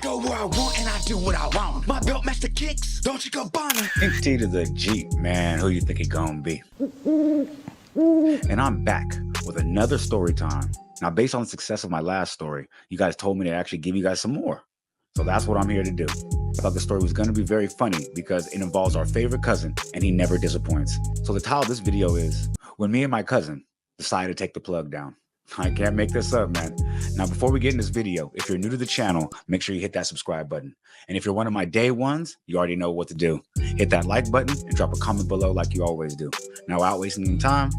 go where I want and I do what I want. My belt match the kicks, don't you go bonner. T to the Jeep, man. Who you think he gonna be? And I'm back with another story time. Now, based on the success of my last story, you guys told me to actually give you guys some more. So that's what I'm here to do. I thought the story was going to be very funny because it involves our favorite cousin and he never disappoints. So the title of this video is When Me and My Cousin Decided to Take the Plug Down. I can't make this up, man. Now, before we get in this video, if you're new to the channel, make sure you hit that subscribe button. And if you're one of my day ones, you already know what to do. Hit that like button and drop a comment below like you always do. Now, without wasting any time,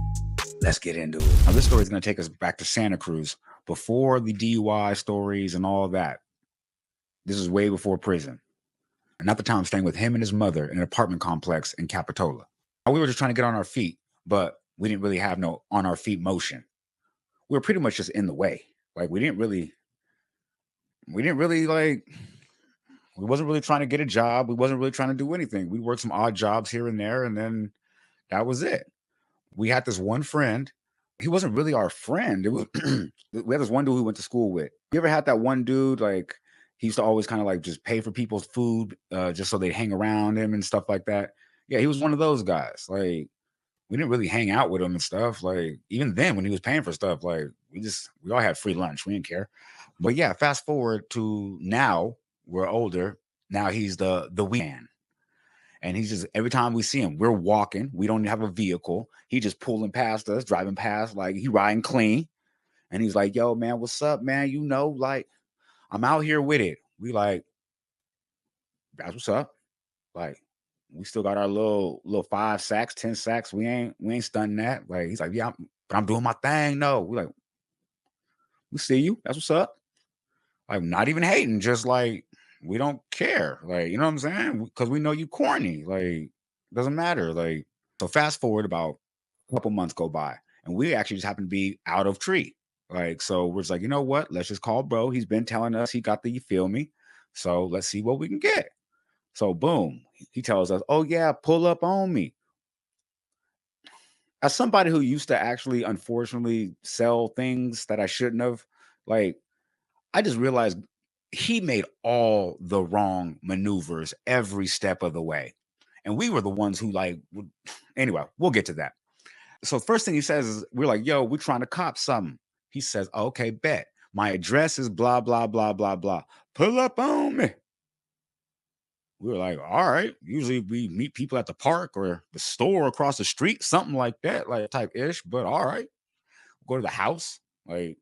let's get into it. Now, this story is going to take us back to Santa Cruz before the DUI stories and all that. This is way before prison. And at the time, I'm staying with him and his mother in an apartment complex in Capitola. Now, we were just trying to get on our feet, but we didn't really have no on our feet motion. We were pretty much just in the way. Like we wasn't really trying to get a job. We wasn't really trying to do anything. We worked some odd jobs here and there, and then that was it. We had this one friend. He wasn't really our friend. It was we had this one dude we went to school with. You ever had that one dude, like he used to always kind of like just pay for people's food just so they'd hang around him and stuff like that? Yeah, he was one of those guys. Like we didn't really hang out with him and stuff. Like even then when he was paying for stuff, like we all had free lunch. We didn't care. But yeah, fast forward to now, we're older. Now he's the man. And he's just, every time we see him, we're walking. We don't have a vehicle. He just pulling past us, driving past, like he riding clean. And he's like, yo, man, what's up, man? You know, like I'm out here with it. We like, that's what's up. Like, we still got our little 5 sacks, 10 sacks. We ain't stunting that. Like, he's like, yeah, but I'm doing my thing. No, we like, we see you. That's what's up. Like, not even hating, just like, we don't care. Like, you know what I'm saying? Because we know you corny. Like, doesn't matter. Like, so fast forward about a couple months go by, and we actually just happen to be out of tree. Like, so we're just like, you know what? Let's just call bro. He's been telling us he got the, you feel me? So let's see what we can get. So boom, he tells us, oh yeah, pull up on me. As somebody who used to actually, unfortunately, sell things that I shouldn't have, like, I just realized he made all the wrong maneuvers every step of the way. And we were the ones who like, anyway, we'll get to that. So first thing he says is, we're like, yo, we're trying to cop something. He says, okay, bet. My address is blah, blah, blah, blah, blah. Pull up on me. We were like, all right. Usually we meet people at the park or the store across the street, something like that, like type ish. But all right. Go to the house. Like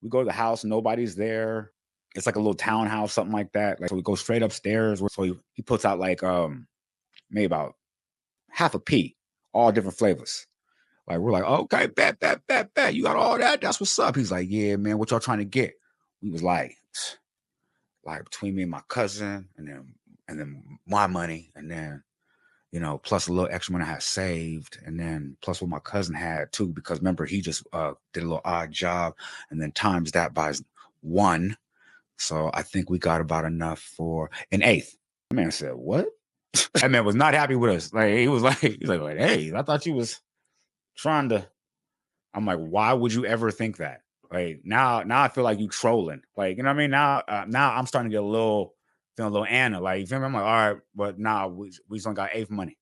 we go to the house, nobody's there. It's like a little townhouse, something like that. Like so we go straight upstairs. So he puts out like maybe about half a pea, all different flavors. Like we're like, okay, bet. You got all that? That's what's up. He's like, yeah, man, what y'all trying to get? We was like between me and my cousin, and then my money, and then plus a little extra money I had saved, and then plus what my cousin had too, because remember he just did a little odd job, and then times that by 1. So I think we got about enough for an eighth. The man said, what? That man was not happy with us. Like he's like, hey, I thought you was trying to. I'm like, why would you ever think that? Like now I feel like you trolling. Like, you know what I mean? Now I'm starting to get feeling a little Anna. Like, you feel me? I'm like, all right, but nah, we just don't got eighth money.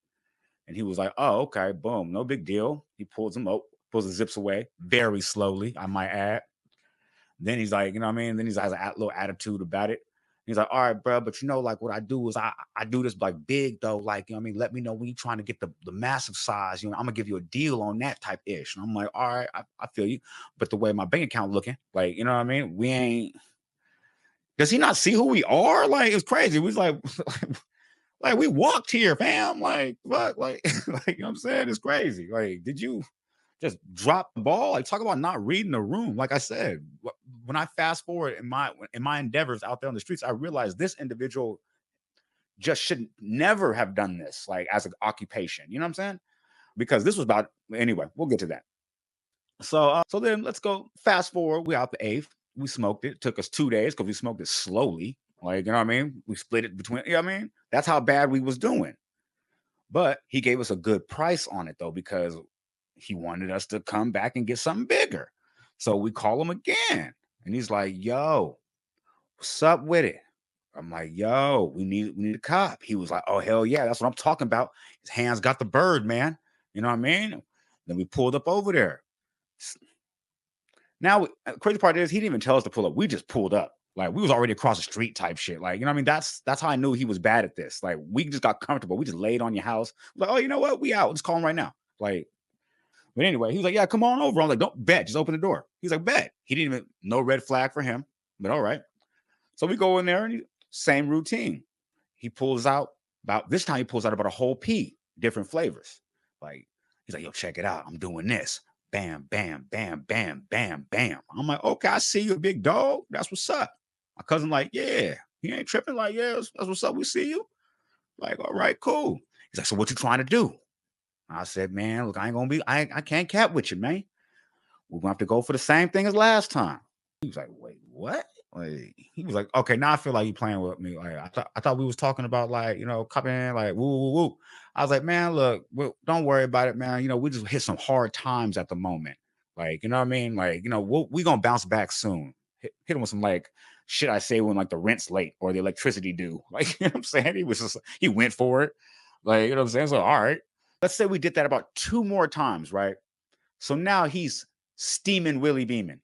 And he was like, oh, okay, boom, no big deal. He pulls the zips away very slowly, I might add. Then he's like, you know what I mean? Then he has a little attitude about it. He's like, all right, bro, but like what I do is I do this like big though. Like, you know what I mean? Let me know when you're trying to get the massive size. I'm gonna give you a deal on that type ish. And I'm like, all right, I feel you. But the way my bank account looking, like, you know what I mean? We ain't. Does he not see who we are? Like, it's crazy. We was like, like we walked here, fam. Like, what? Like, like you know what I'm saying? It's crazy. Like, did you just drop the ball? Like, talk about not reading the room. Like I said, when I fast forward in my endeavors out there on the streets, I realized this individual just should never have done this, like as an occupation. You know what I'm saying? Because this was about anyway. We'll get to that. So then let's go fast forward. We out the eighth. We smoked it. It took us 2 days because we smoked it slowly. Like, you know what I mean? We split it between. You know what I mean? That's how bad we was doing. But he gave us a good price on it though, because he wanted us to come back and get something bigger. So we call him again. And he's like, yo, what's up with it? I'm like, yo, we need a cop. He was like, oh hell yeah, that's what I'm talking about. His hands got the bird, man. You know what I mean? Then we pulled up over there. Now, crazy part is he didn't even tell us to pull up. We just pulled up. Like we was already across the street type shit. Like, you know what I mean? That's how I knew he was bad at this. Like we just got comfortable. We just laid on your house. Like, oh, you know what? We out. Let's call him right now. Like, but anyway, he was like, yeah, come on over. I'm like, don't bet. Just open the door. He's like, bet. He didn't even no red flag for him. But all right. So we go in there and same routine. He pulls out about this time, he pulls out about a whole pea, different flavors. Like he's like, yo, check it out. I'm doing this. Bam, bam, bam, bam, bam, bam. I'm like, okay, I see you, big dog. That's what's up. My cousin, like, yeah, he ain't tripping. Like, yeah, that's what's up. We see you. Like, all right, cool. He's like, so what you trying to do? I said, man, look, I ain't gonna be, I can't cap with you, man. We're gonna have to go for the same thing as last time. He was like, wait, what? Like, he was like, okay, now I feel like you playing with me. Like, I thought we was talking about like, copying like woo woo woo. I was like, man, look, don't worry about it, man. We just hit some hard times at the moment. Like, you know what I mean? Like, we gonna bounce back soon. Hit him with some like shit I say when like the rent's late or the electricity due. Like, you know what I'm saying? He went for it. Like, you know what I'm saying? So all right. Let's say we did that about 2 more times, right? So now he's steaming Willie beaming.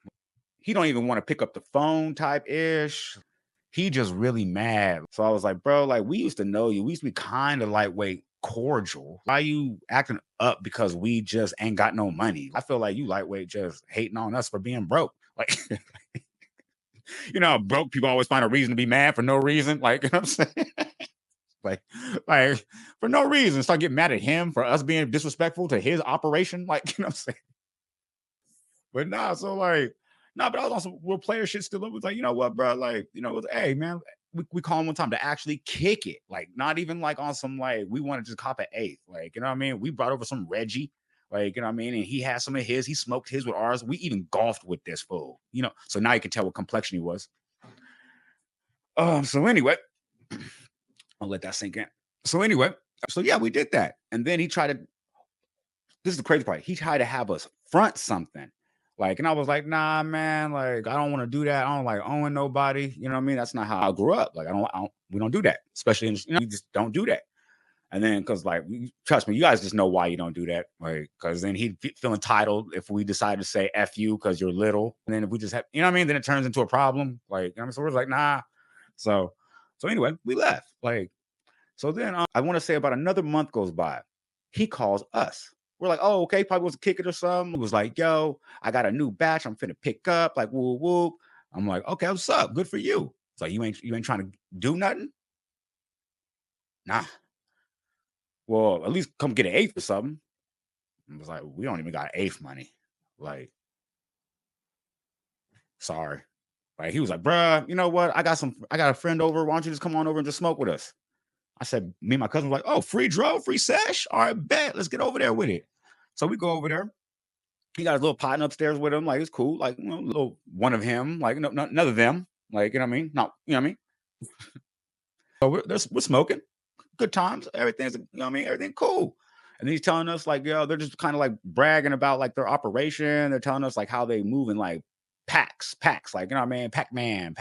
He don't even want to pick up the phone type ish. He just really mad. So I was like, bro, like we used to know you. We used to be kind of lightweight cordial. Why you acting up because we just ain't got no money? I feel like you lightweight just hating on us for being broke. Like, broke people always find a reason to be mad for no reason. Like, you know what I'm saying? like, like for no reason. Start getting mad at him for us being disrespectful to his operation. Like, you know what I'm saying? But nah, so like, nah, but I was on some real player shit still. It was like, you know what, bro? Like, hey, man, we call him one time to actually kick it. Like, not even like on some like we want to just cop an eighth. Like, you know what I mean? We brought over some Reggie, like, you know what I mean? And he had some of his, he smoked his with ours. We even golfed with this fool, So now you can tell what complexion he was. So anyway, I'll let that sink in. So anyway, so yeah, we did that. And then he tried to, this is the crazy part. He tried to have us front something. Like, and I was like, nah, man, like, I don't want to do that. I don't like owing nobody. You know what I mean? That's not how I grew up. Like, we don't do that. Especially we just don't do that. And then, cause like, trust me, you guys just know why you don't do that. Like, cause then he'd feel entitled if we decide to say F you cause you're little. And then if we just have, you know what I mean? Then it turns into a problem. Like, so we're like, nah. So anyway, we left. Like, so then I want to say about another month goes by. He calls us. We're like, oh, okay, probably wants to kick it or something. He was like, yo, I got a new batch I'm finna pick up, like woo woo. I'm like, okay, what's up? Good for you. It's like, you ain't trying to do nothing? Nah. Well, at least come get an eighth or something. I was like, we don't even got eighth money. Like, sorry. Like he was like, bruh, you know what? I got a friend over. Why don't you just come on over and just smoke with us? I said, me and my cousin was like, oh, free draw, free sesh. All right, bet. Let's get over there with it. So we go over there. He got his little partner upstairs with him. Like, it's cool. Like, little one of him. Like, no, none of them. Like, you know what I mean? Not, you know what I mean? So we're smoking. Good times. Everything's, you know what I mean? Everything cool. And then he's telling us, like, they're just kind of like bragging about like their operation. They're telling us like how they move in like packs, like, you know what I mean? Pac-Man.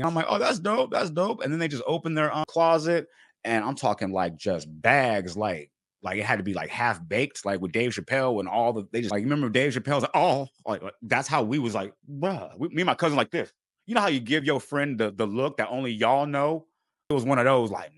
I'm like, oh, that's dope. That's dope. And then they just open their closet. And I'm talking like just bags, like it had to be like half baked, like with Dave Chappelle and all they just like, you remember Dave Chappelle's like, oh, like that's how we was like, bruh. Me and my cousin like this. You know how you give your friend the look that only y'all know? It was one of those like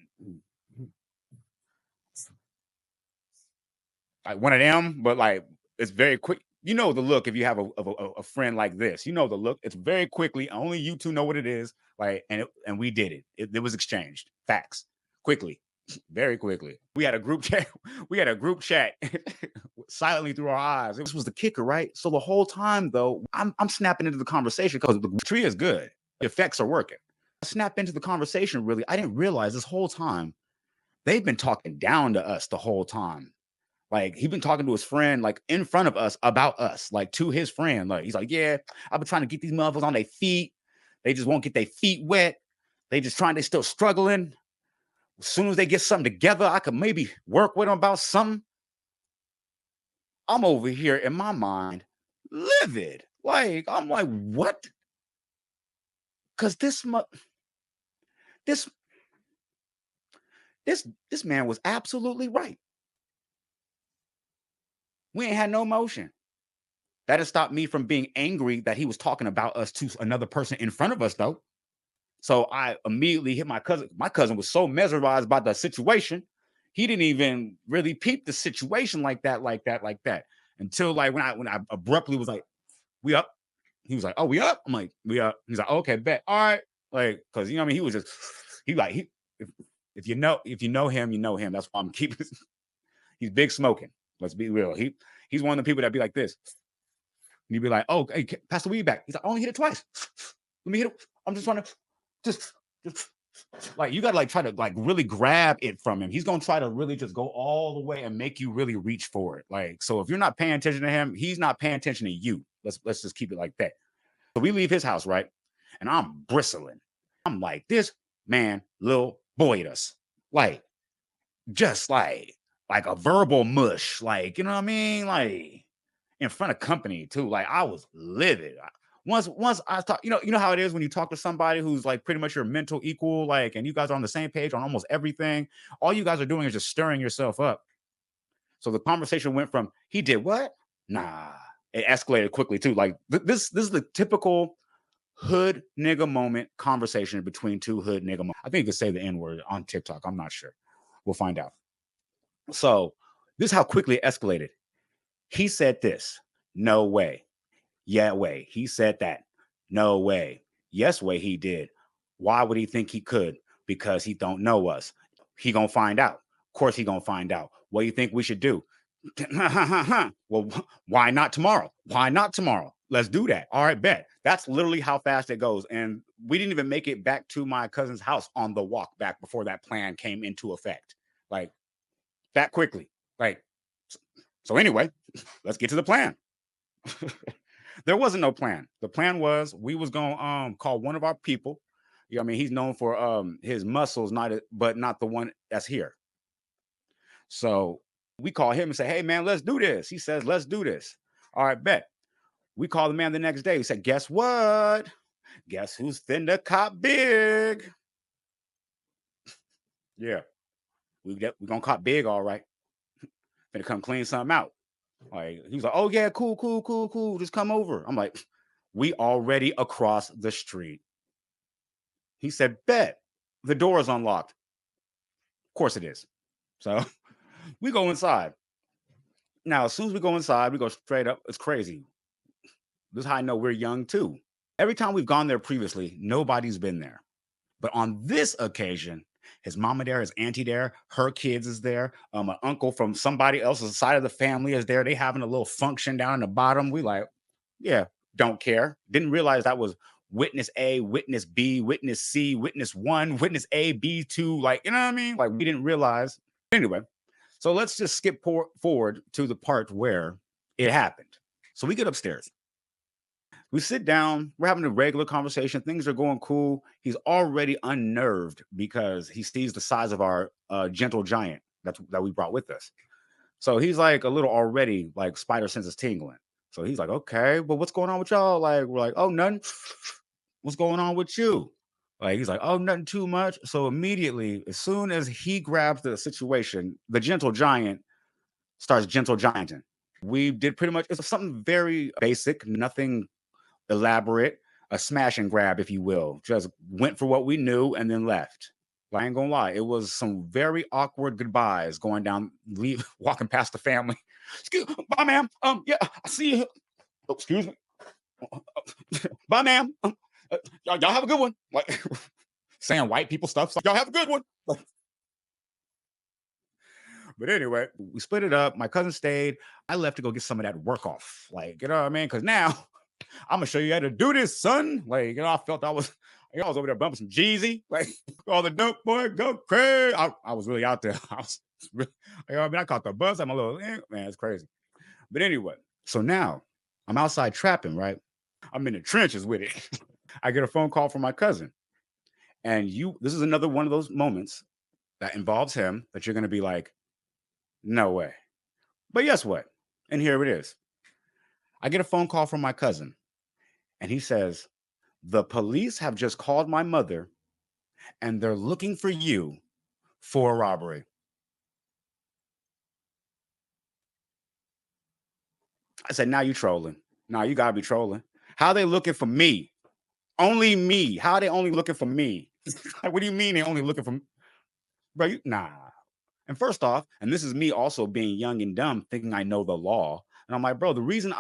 one of them, but like it's very quick. You know the look if you have a friend like this. You know the look. It's very quickly. Only you two know what it is. Like and we did it. It was exchanged. Facts. Quickly. Very quickly. We had a group chat. We had a group chat silently through our eyes. This was the kicker, right? So the whole time though, I'm snapping into the conversation because the tree is good. The effects are working. I snap into the conversation really. I didn't realize this whole time they've been talking down to us the whole time. Like he been talking to his friend, like in front of us about us, like to his friend. Like he's like, yeah, I've been trying to get these motherfuckers on their feet. They just won't get their feet wet. They still struggling. As soon as they get something together, I could maybe work with them about something. I'm over here in my mind, livid. Like, I'm like, what? Because This this man was absolutely right. We ain't had no motion. That has stopped me from being angry that he was talking about us to another person in front of us, though. So I immediately hit my cousin. My cousin was so mesmerized by the situation, he didn't even really peep the situation like that, until like when I abruptly was like, "We up?" He was like, "Oh, we up?" I'm like, "We up." He's like, oh, "Okay, bet, all right." Like, because you know what I mean. He was just if, if you know him, you know him. That's why I'm keeping. He's big smoking. Let's be real. He's one of the people that be like this. And you'd be like, "Oh, hey, pass the weed back." He's like, "I only hit it twice. Let me hit it. I'm just trying to just just like you gotta like try to like really grab it from him. He's gonna try to really just go all the way and make you really reach for it. Like, so if you're not paying attention to him, he's not paying attention to you. Let's just keep it like that. So we leave his house, right? And I'm bristling. I'm like, this man little boyed us. Like, just like a verbal mush. Like, you know what I mean? Like in front of company too. Like I was livid. Once I talk, you know how it is when you talk to somebody who's like pretty much your mental equal, like, and you guys are on the same page on almost everything. All you guys are doing is just stirring yourself up. So the conversation went from he did what? Nah, it escalated quickly too. Like this is the typical hood nigga moment conversation between two hood nigga. I think you could say the N word on TikTok. I'm not sure. We'll find out. So this is how quickly it escalated. He said this. No way. Yeah, way. He said that. No way. Yes, way he did. Why would he think he could? Because he don't know us. He gonna find out. Of course he gonna find out. What do you think we should do? Well, why not tomorrow? Why not tomorrow? Let's do that. All right, bet. That's literally how fast it goes. And we didn't even make it back to my cousin's house on the walk back before that plan came into effect. Like that quickly. Like, so anyway, let's get to the plan. There wasn't no plan. The plan was we was gonna call one of our people. You know what I mean? He's known for his muscles, but not the one that's here. So we call him and say, "Hey man, let's do this." He says, "Let's do this." All right, bet. We call the man the next day. He said, "Guess what? Guess who's finna cop big?" Yeah, we gonna cop big, all right. Finna come clean something out. Like he was like, "Oh yeah, cool, cool, cool, cool. Just come over." I'm like, "We already across the street." He said, "Bet." The door is unlocked. Of course it is. So we go inside. Now, as soon as we go inside, we go straight up. It's crazy. This is how I know we're young too. Every time we've gone there previously, nobody's been there. But on this occasion, his mama there, his auntie there, her kids is there. An uncle from somebody else's side of the family is there. They having a little function down in the bottom. We like, yeah, don't care. Didn't realize that was witness A, witness B, witness C, witness one, witness A, B two. Like, you know what I mean? Like we didn't realize. Anyway, so let's just skip forward to the part where it happened. So we get upstairs. We sit down, we're having a regular conversation. Things are going cool. He's already unnerved because he sees the size of our gentle giant that we brought with us. So he's like a little already like spider senses tingling. So he's like, okay, but what's going on with y'all? Like, we're like, oh, nothing. What's going on with you? Like, he's like, oh, nothing too much. So immediately, as soon as he grabs the situation, the gentle giant starts gentle gianting. We did pretty much, it's something very basic, nothing elaborate, a smash and grab, if you will. Just went for what we knew and then left. Like, I ain't gonna lie, it was some very awkward goodbyes going down, walking past the family. Bye, ma'am. Yeah, I see you. Oh, excuse me. Bye, ma'am. Y'all have a good one. Like saying white people stuff. So y'all have a good one. But anyway, we split it up. My cousin stayed. I left to go get some of that work off. Like, you know what I mean? Because now I'm gonna show you how to do this, son. Like, I felt I was over there bumping some Jeezy, like all the dope boy go crazy. I was really out there. I was really, I mean, I caught the bus. I'm a little man, it's crazy. But anyway, so now I'm outside trapping, right? I'm in the trenches with it. I get a phone call from my cousin, and this is another one of those moments that involves him that you're gonna be like, no way. But guess what? And here it is. I get a phone call from my cousin, and he says, the police have just called my mother and they're looking for you for a robbery. I said, now you trolling. Now you gotta be trolling. How they looking for me? Only me. How are they only looking for me? Like, what do you mean they only looking for me? Bro, nah. And first off, and this is me also being young and dumb, thinking I know the law. And I'm like, bro, the reason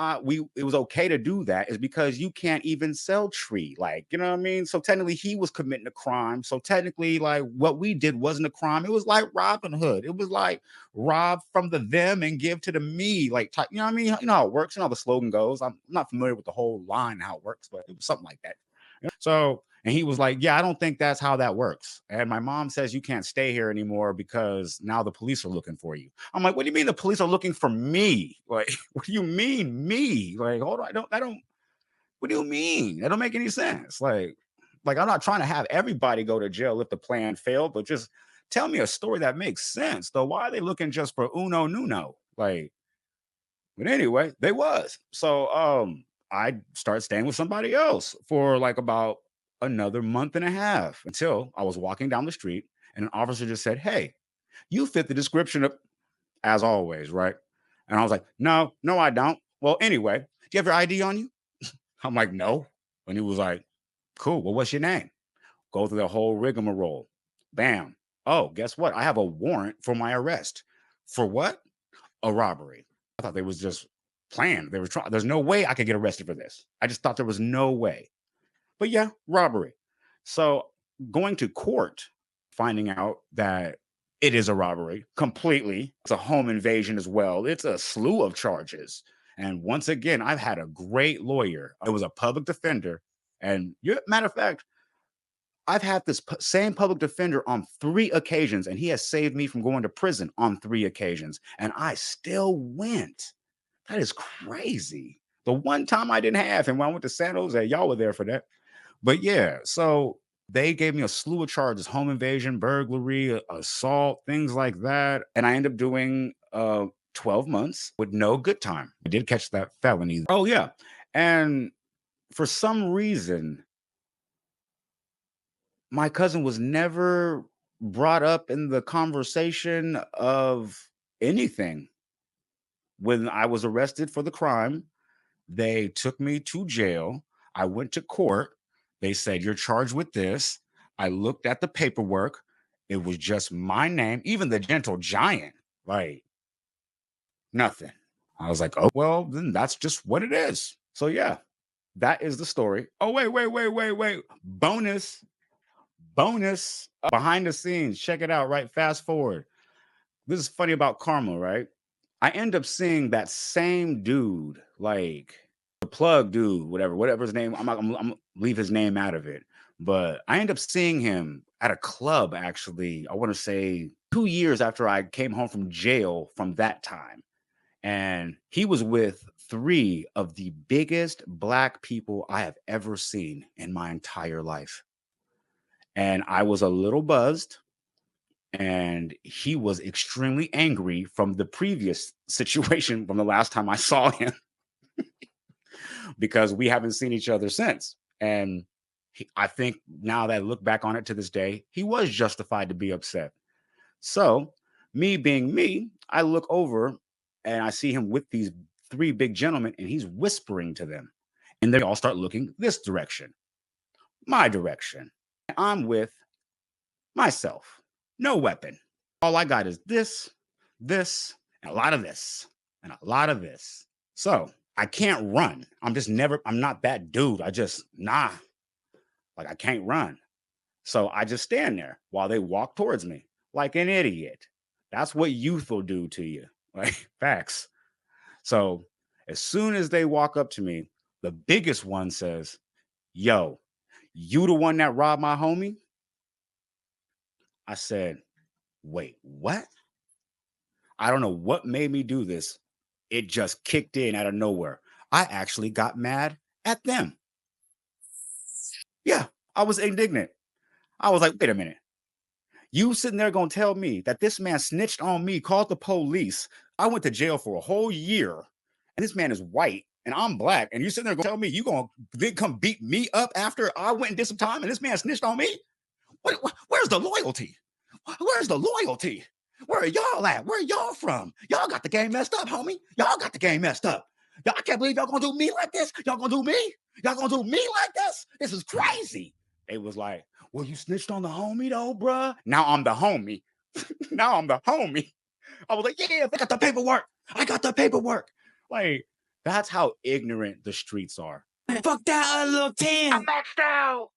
it was okay to do that is because you can't even sell tree. Like, you know what I mean? So technically he was committing a crime. So technically, like what we did wasn't a crime. It was like Robin Hood. It was like rob from the them and give to the me. Like type, you know what I mean? You know how it works, you know how the slogan goes. I'm not familiar with the whole line, how it works, but it was something like that. So, and he was like, yeah, I don't think that's how that works. And my mom says you can't stay here anymore because now the police are looking for you. I'm like, what do you mean the police are looking for me? Like, what do you mean me? Like, hold on, I don't, what do you mean? That don't make any sense. Like I'm not trying to have everybody go to jail if the plan failed, but just tell me a story that makes sense. Though, why are they looking just for uno nuno? Like, but anyway, they was. So I started staying with somebody else for like about another month and a half until I was walking down the street and an officer just said, "Hey, you fit the description of as always, right?" And I was like, "No, no, I don't." Well, anyway, do you have your ID on you? I'm like, "No." And he was like, "Cool. Well, what's your name?" Go through the whole rigmarole. Bam. Oh, guess what? I have a warrant for my arrest. For what? A robbery. I thought they was just planned. They were trying. There's no way I could get arrested for this. I just thought there was no way. But yeah, robbery. So going to court, finding out that it is a robbery completely. It's a home invasion as well. It's a slew of charges. And once again, I've had a great lawyer. It was a public defender. And matter of fact, I've had this same public defender on 3 occasions, and he has saved me from going to prison on 3 occasions, and I still went. That is crazy. The one time I didn't have him when I went to San Jose, y'all were there for that. But yeah, so they gave me a slew of charges: home invasion, burglary, assault, things like that, and I ended up doing 12 months with no good time. I did catch that felony. Oh yeah, and for some reason my cousin was never brought up in the conversation of anything. When I was arrested for the crime, they took me to jail. I went to court. They said, "You're charged with this." I looked at the paperwork. It was just my name, even the gentle giant, like nothing. I was like, "Oh, well, then that's just what it is." So, yeah, that is the story. Oh, wait. Bonus behind the scenes. Check it out, right? Fast forward. This is funny about karma, right? I end up seeing that same dude, like the plug dude, whatever his name. I'm gonna leave his name out of it. But I end up seeing him at a club, actually, I want to say 2 years after I came home from jail from that time. And he was with three of the biggest black people I have ever seen in my entire life. And I was a little buzzed, and he was extremely angry from the previous situation from the last time I saw him because we haven't seen each other since. And I think now that I look back on it to this day, he was justified to be upset. So, me being me, I look over and I see him with these three big gentlemen, and he's whispering to them. And they all start looking this direction, my direction. I'm with myself, no weapon. All I got is this, and a lot of this, and a lot of this. So I can't run. I'm not that dude. Nah, like I can't run. So I just stand there while they walk towards me like an idiot. That's what youth will do to you. Like, facts. So as soon as they walk up to me, the biggest one says, "Yo, you the one that robbed my homie?" I said, "Wait, what?" I don't know what made me do this. It just kicked in out of nowhere. I actually got mad at them. Yeah, I was indignant. I was like, wait a minute. You sitting there gonna tell me that this man snitched on me, called the police. I went to jail for a whole year, and this man is white and I'm black, and you sitting there gonna tell me you gonna then come beat me up after I went and did some time and this man snitched on me? Where's the loyalty? Where's the loyalty? Where are y'all at? Where are y'all from? Y'all got the game messed up, homie. Y'all got the game messed up. Y'all, I can't believe y'all gonna do me like this. Y'all gonna do me? Y'all gonna do me like this? This is crazy. They was like, well, you snitched on the homie though, bruh. Now I'm the homie. Now I'm the homie. I was like, yeah, I got the paperwork. I got the paperwork. Like, that's how ignorant the streets are. Fuck that little 10. I'm maxed out.